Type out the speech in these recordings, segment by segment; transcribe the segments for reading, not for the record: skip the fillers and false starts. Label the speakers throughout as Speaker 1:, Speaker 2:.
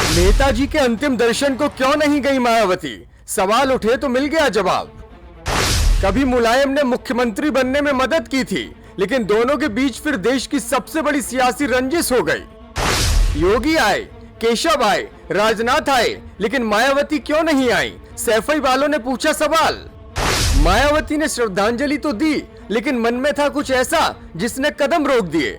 Speaker 1: नेताजी के अंतिम दर्शन को क्यों नहीं गई मायावती? सवाल उठे तो मिल गया जवाब। कभी मुलायम ने मुख्यमंत्री बनने में मदद की थी, लेकिन दोनों के बीच फिर देश की सबसे बड़ी सियासी रंजिश हो गई। योगी आए, केशव आए, राजनाथ आए, लेकिन मायावती क्यों नहीं आई? सैफई वालों ने पूछा सवाल। मायावती ने श्रद्धांजलि तो दी, लेकिन मन में था कुछ ऐसा जिसने कदम रोक दिए।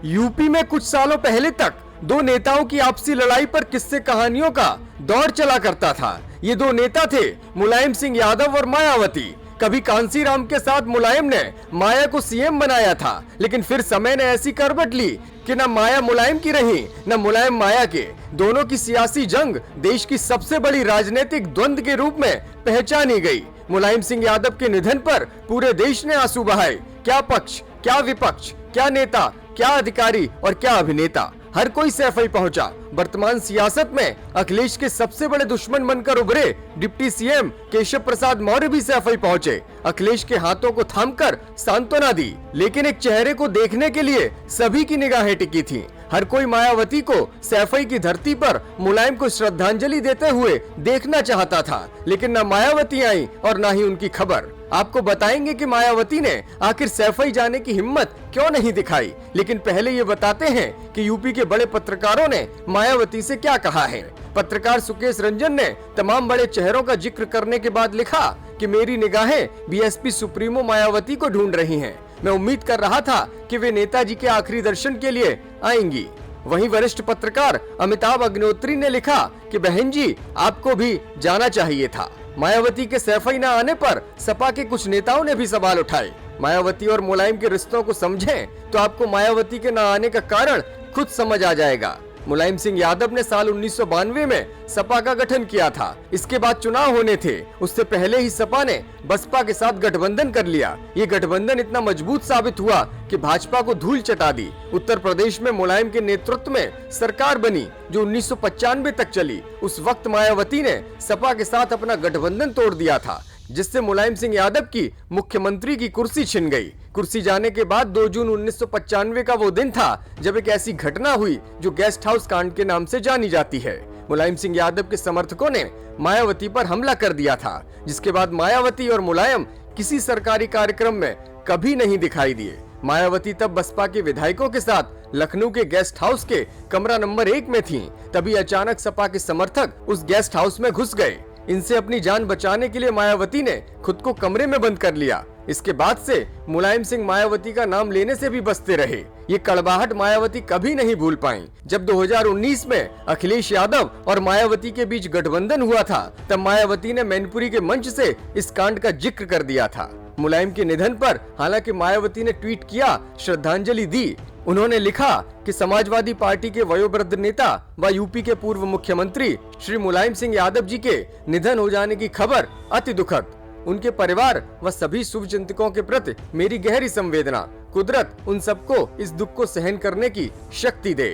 Speaker 1: यूपी में कुछ सालों पहले तक दो नेताओं की आपसी लड़ाई पर किस्से कहानियों का दौर चला करता था। ये दो नेता थे मुलायम सिंह यादव और मायावती। कभी कांसीराम के साथ मुलायम ने माया को सीएम बनाया था, लेकिन फिर समय ने ऐसी करवट ली कि न माया मुलायम की रही, न मुलायम माया के। दोनों की सियासी जंग देश की सबसे बड़ी राजनीतिक द्वंद्व के रूप में पहचानी गई। मुलायम सिंह यादव के निधन पर पूरे देश ने आंसू बहाए। क्या पक्ष, क्या विपक्ष, क्या नेता, क्या अधिकारी और क्या अभिनेता, हर कोई सैफई पहुंचा। वर्तमान सियासत में अखिलेश के सबसे बड़े दुश्मन बनकर उभरे डिप्टी सीएम केशव प्रसाद मौर्य भी सैफई पहुंचे। अखिलेश के हाथों को थामकर सांत्वना दी, लेकिन एक चेहरे को देखने के लिए सभी की निगाहें टिकी थीं। हर कोई मायावती को सैफई की धरती पर मुलायम को श्रद्धांजलि देते हुए देखना चाहता था, लेकिन न मायावती आई और न ही उनकी खबर। आपको बताएंगे कि मायावती ने आखिर सैफई जाने की हिम्मत क्यों नहीं दिखाई, लेकिन पहले ये बताते हैं कि यूपी के बड़े पत्रकारों ने मायावती से क्या कहा है। पत्रकार सुकेश रंजन ने तमाम बड़े चेहरों का जिक्र करने के बाद लिखा कि मेरी निगाहें बीएसपी सुप्रीमो मायावती को ढूंढ रही हैं। मैं उम्मीद कर रहा था कि वे नेताजी के आखिरी दर्शन के लिए आएंगी। वहीं वरिष्ठ पत्रकार अमिताभ अग्निहोत्री ने लिखा कि बहन जी, आपको भी जाना चाहिए था। मायावती के सैफई न आने पर सपा के कुछ नेताओं ने भी सवाल उठाए। मायावती और मुलायम के रिश्तों को समझें तो आपको मायावती के न आने का कारण खुद समझ आ जाएगा। मुलायम सिंह यादव ने साल 1992 में सपा का गठन किया था। इसके बाद चुनाव होने थे। उससे पहले ही सपा ने बसपा के साथ गठबंधन कर लिया। ये गठबंधन इतना मजबूत साबित हुआ कि भाजपा को धूल चटा दी। उत्तर प्रदेश में मुलायम के नेतृत्व में सरकार बनी जो 1995 तक चली। उस वक्त मायावती ने सपा के साथ अपना गठबंधन तोड़ दिया था, जिससे मुलायम सिंह यादव की मुख्यमंत्री की कुर्सी छिन गई। कुर्सी जाने के बाद 2 जून 1995 का वो दिन था जब एक ऐसी घटना हुई जो गेस्ट हाउस कांड के नाम से जानी जाती है। मुलायम सिंह यादव के समर्थकों ने मायावती पर हमला कर दिया था, जिसके बाद मायावती और मुलायम किसी सरकारी कार्यक्रम में कभी नहीं दिखाई दिए। मायावती तब बसपा के विधायकों के साथ लखनऊ के गेस्ट हाउस के कमरा नंबर 1 में थीं। तभी अचानक सपा के समर्थक उस गेस्ट हाउस में घुस गए। इनसे अपनी जान बचाने के लिए मायावती ने खुद को कमरे में बंद कर लिया। इसके बाद से मुलायम सिंह मायावती का नाम लेने से भी बचते रहे। ये कड़वाहट मायावती कभी नहीं भूल पाई। जब 2019 में अखिलेश यादव और मायावती के बीच गठबंधन हुआ था, तब मायावती ने मैनपुरी के मंच से इस कांड का जिक्र कर दिया था। मुलायम के निधन पर हालांकि मायावती ने ट्वीट किया, श्रद्धांजलि दी। उन्होंने लिखा कि समाजवादी पार्टी के वयोवृद्ध नेता व यूपी के पूर्व मुख्यमंत्री श्री मुलायम सिंह यादव जी के निधन हो जाने की खबर अति दुखद। उनके परिवार व सभी शुभचिंतकों के प्रति मेरी गहरी संवेदना। कुदरत उन सबको इस दुख को सहन करने की शक्ति दे।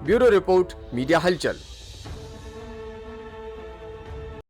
Speaker 1: ब्यूरो रिपोर्ट, मीडिया हलचल।